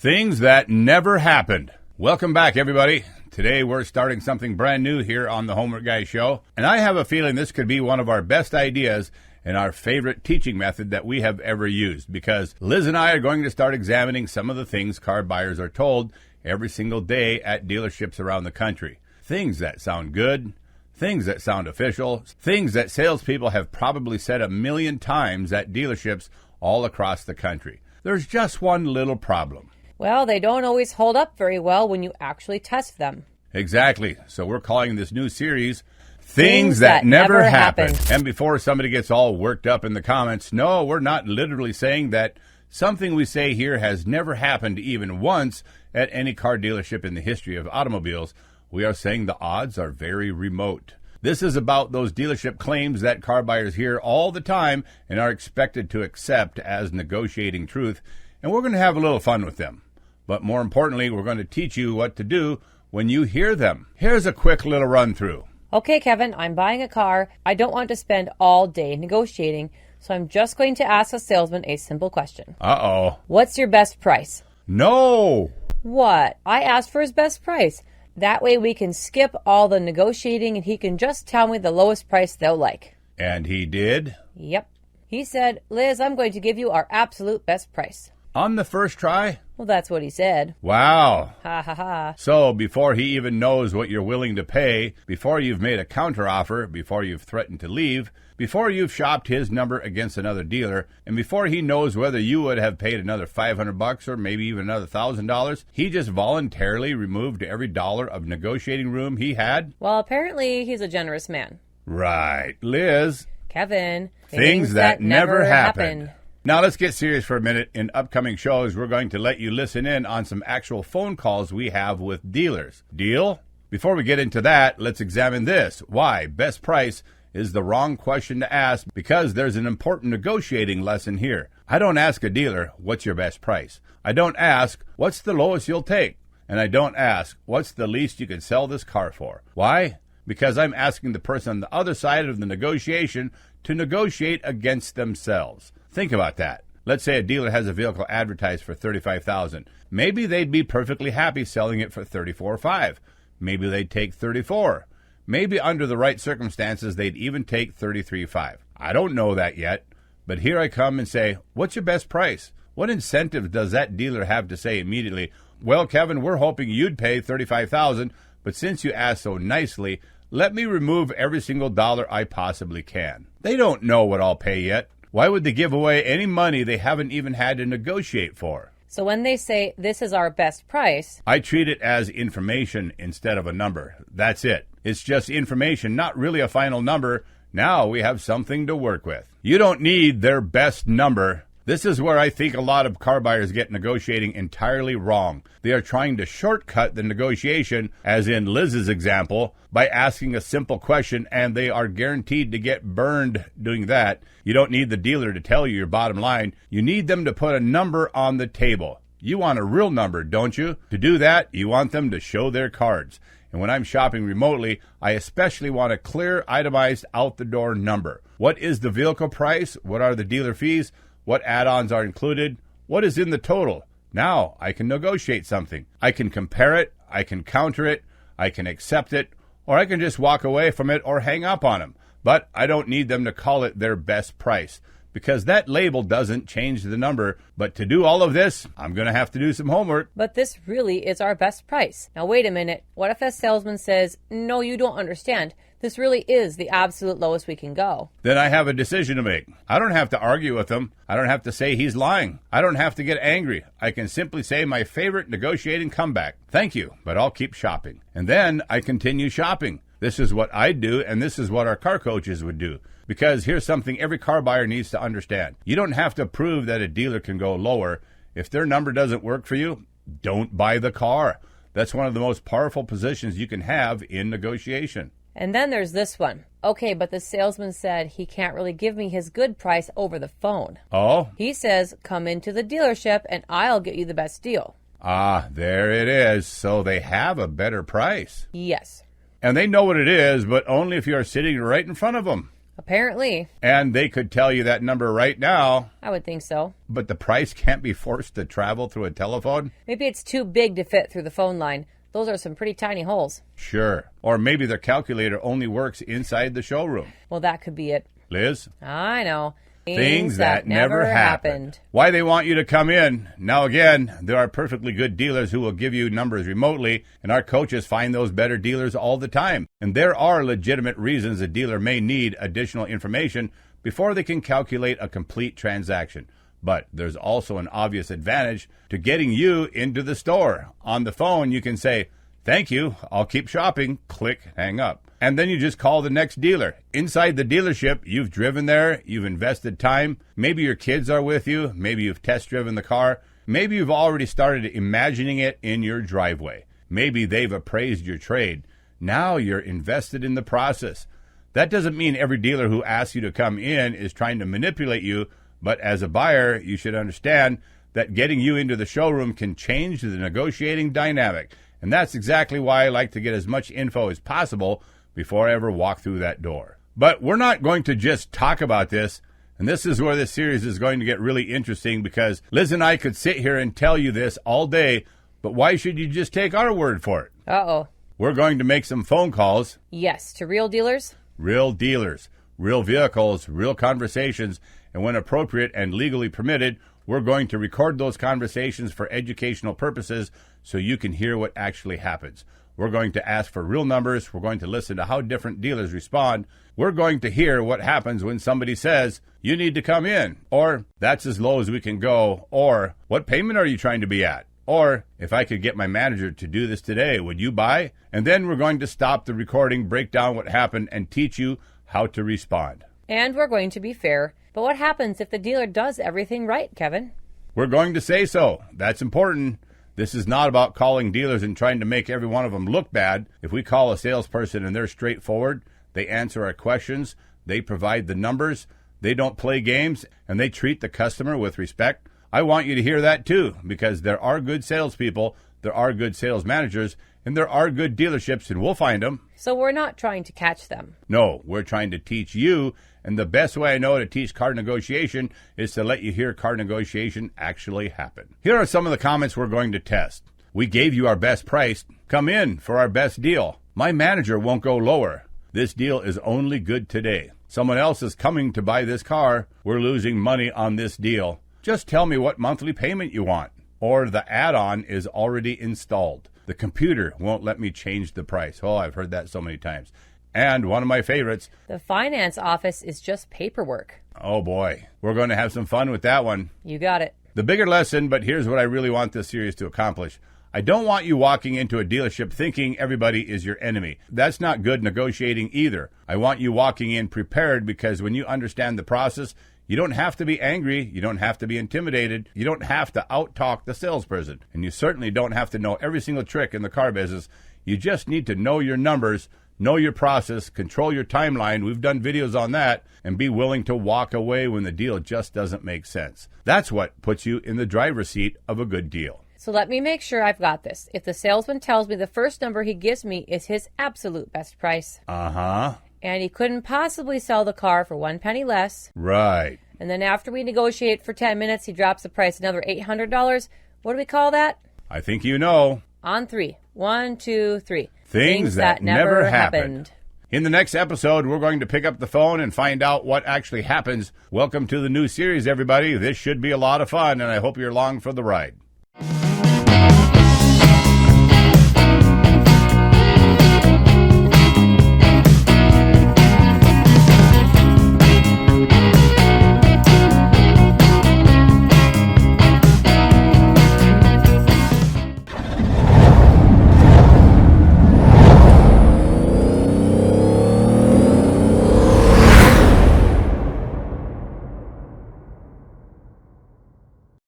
Things that never happened. Welcome back, everybody. Today we're starting something brand new here on the Homework Guy Show, and I have a feeling this could be one of our best ideas and our favorite teaching method that we have ever used, because Liz and I are going to start examining some of the things car buyers are told every single day at dealerships around the country. Things that sound good, things that sound official, things that salespeople have probably said 1,000,000 times at dealerships all across the country. There's just one little problem. Well, they don't always hold up very well when you actually test them. Exactly. So we're calling this new series Things That Never Happened. And before somebody gets all worked up in the comments, no, we're not literally saying that something we say here has never happened even once at any car dealership in the history of automobiles. We are saying the odds are very remote. This is about those dealership claims that car buyers hear all the time and are expected to accept as negotiating truth. And we're going to have a little fun with them. But more importantly, we're going to teach you what to do when you hear them. Here's a quick little run through. Okay, Kevin, I'm buying a car. I don't want to spend all day negotiating, so I'm just going to ask a salesman a simple question. Uh-oh. What's your best price? No. What? I asked for his best price. That way we can skip all the negotiating and he can just tell me the lowest price they'll like. And he did? Yep. He said, Liz, I'm going to give you our absolute best price. On the first try? Well, that's what he said. Wow. Ha ha ha. So before he even knows what you're willing to pay, before you've made a counteroffer, before you've threatened to leave, before you've shopped his number against another dealer, and before he knows whether you would have paid another $500 or maybe even another $1,000, he just voluntarily removed every dollar of negotiating room he had? Well, apparently he's a generous man. Right. Liz. Kevin. Things that never happened. Now let's get serious for a minute. In upcoming shows, we're going to let you listen in on some actual phone calls we have with dealers. Deal? Before we get into that, let's examine this. Why best price is the wrong question to ask, because there's an important negotiating lesson here. I don't ask a dealer, what's your best price? I don't ask, what's the lowest you'll take? And I don't ask, what's the least you can sell this car for? Why? Because I'm asking the person on the other side of the negotiation to negotiate against themselves. Think about that. Let's say a dealer has a vehicle advertised for $35,000. Maybe they'd be perfectly happy selling it for $34,500. Maybe they'd take $34,000. Maybe under the right circumstances, they'd even take $33,500. I don't know that yet, but here I come and say, what's your best price? What incentive does that dealer have to say immediately, well, Kevin, we're hoping you'd pay $35,000, but since you asked so nicely, let me remove every single dollar I possibly can. They don't know what I'll pay yet. Why would they give away any money they haven't even had to negotiate for? So when they say, this is our best price, I treat it as information instead of a number. That's it. It's just information, not really a final number. Now we have something to work with. You don't need their best number. This is where I think a lot of car buyers get negotiating entirely wrong. They are trying to shortcut the negotiation, as in Liz's example, by asking a simple question, and they are guaranteed to get burned doing that. You don't need the dealer to tell you your bottom line. You need them to put a number on the table. You want a real number, don't you? To do that, you want them to show their cards. And when I'm shopping remotely, I especially want a clear, itemized, out-the-door number. What is the vehicle price? What are the dealer fees? What add-ons are included? What is in the total? Now I can negotiate something. I can compare it, I can counter it, I can accept it, or I can just walk away from it or hang up on them. But I don't need them to call it their best price, because that label doesn't change the number. But to do all of this, I'm going to have to do some homework. but this really is our best price. Now wait a minute. What if a salesman says, no, you don't understand. This really is the absolute lowest we can go. Then I have a decision to make. I don't have to argue with him. I don't have to say he's lying. I don't have to get angry. I can simply say my favorite negotiating comeback. Thank you, but I'll keep shopping. And then I continue shopping. This is what I do, and this is what our car coaches would do. Because here's something every car buyer needs to understand. You don't have to prove that a dealer can go lower. If their number doesn't work for you, don't buy the car. That's one of the most powerful positions you can have in negotiation. And then there's this one. Okay, but the salesman said he can't really give me his good price over the phone. Oh? He says, come into the dealership and I'll get you the best deal. Ah, there it is. So they have a better price. Yes. And they know what it is, but only if you are sitting right in front of them. Apparently. And they could tell you that number right now. I would think so. But the price can't be forced to travel through a telephone? Maybe it's too big to fit through the phone line. Those are some pretty tiny holes. Sure. Or maybe their calculator only works inside the showroom. Well, that could be it. Liz? I know. Things that never happened. Why they want you to come in. Now again, there are perfectly good dealers who will give you numbers remotely, and our coaches find those better dealers all the time. And there are legitimate reasons a dealer may need additional information before they can calculate a complete transaction. But there's also an obvious advantage to getting you into the store. On the phone, you can say, "Thank you, I'll keep shopping," click, hang up. And then you just call the next dealer. Inside the dealership, you've driven there, you've invested time. Maybe your kids are with you. Maybe you've test driven the car. Maybe you've already started imagining it in your driveway. Maybe they've appraised your trade. Now you're invested in the process. That doesn't mean every dealer who asks you to come in is trying to manipulate you, but as a buyer, you should understand that getting you into the showroom can change the negotiating dynamic. And that's exactly why I like to get as much info as possible before I ever walk through that door. But we're not going to just talk about this, and this is where this series is going to get really interesting, because Liz and I could sit here and tell you this all day, but why should you just take our word for it? Uh-oh. We're going to make some phone calls. Yes, to real dealers? Real dealers, real vehicles, real conversations, and when appropriate and legally permitted, we're going to record those conversations for educational purposes so you can hear what actually happens. We're going to ask for real numbers. We're going to listen to how different dealers respond. We're going to hear what happens when somebody says, "You need to come in," or "That's as low as we can go," or "What payment are you trying to be at?" Or, "If I could get my manager to do this today, would you buy?" And then we're going to stop the recording, break down what happened, and teach you how to respond. And we're going to be fair. But what happens if the dealer does everything right, Kevin? We're going to say so. That's important. This is not about calling dealers and trying to make every one of them look bad. If we call a salesperson and they're straightforward, they answer our questions, they provide the numbers, they don't play games, and they treat the customer with respect, I want you to hear that too, because there are good salespeople, there are good sales managers, and there are good dealerships, and we'll find them. So we're not trying to catch them. No, we're trying to teach you, and the best way I know to teach car negotiation is to let you hear car negotiation actually happen. Here are some of the comments we're going to test. "We gave you our best price. Come in for our best deal. My manager won't go lower. This deal is only good today. Someone else is coming to buy this car. We're losing money on this deal. Just tell me what monthly payment you want." Or, "The add-on is already installed. The computer won't let me change the price." Oh, I've heard that so many times. And one of my favorites, "The finance office is just paperwork." Oh boy, we're going to have some fun with that one. You got it. The bigger lesson, but here's what I really want this series to accomplish. I don't want you walking into a dealership thinking everybody is your enemy. That's not good negotiating either. I want you walking in prepared, because when you understand the process, you don't have to be angry, you don't have to be intimidated, you don't have to out-talk the salesperson, and you certainly don't have to know every single trick in the car business. You just need to know your numbers, know your process, control your timeline. We've done videos on that, and be willing to walk away when the deal just doesn't make sense. That's what puts you in the driver's seat of a good deal. So let me make sure I've got this. If the salesman tells me the first number he gives me is his absolute best price. Uh-huh. And he couldn't possibly sell the car for 1 penny less. Right. And then after we negotiate for 10 minutes, he drops the price another $800. What do we call that? I think you know. On 3. 1, 2, 3. Things that never happened. In the next episode, we're going to pick up the phone and find out what actually happens. Welcome to the new series, everybody. This should be a lot of fun, and I hope you're along for the ride.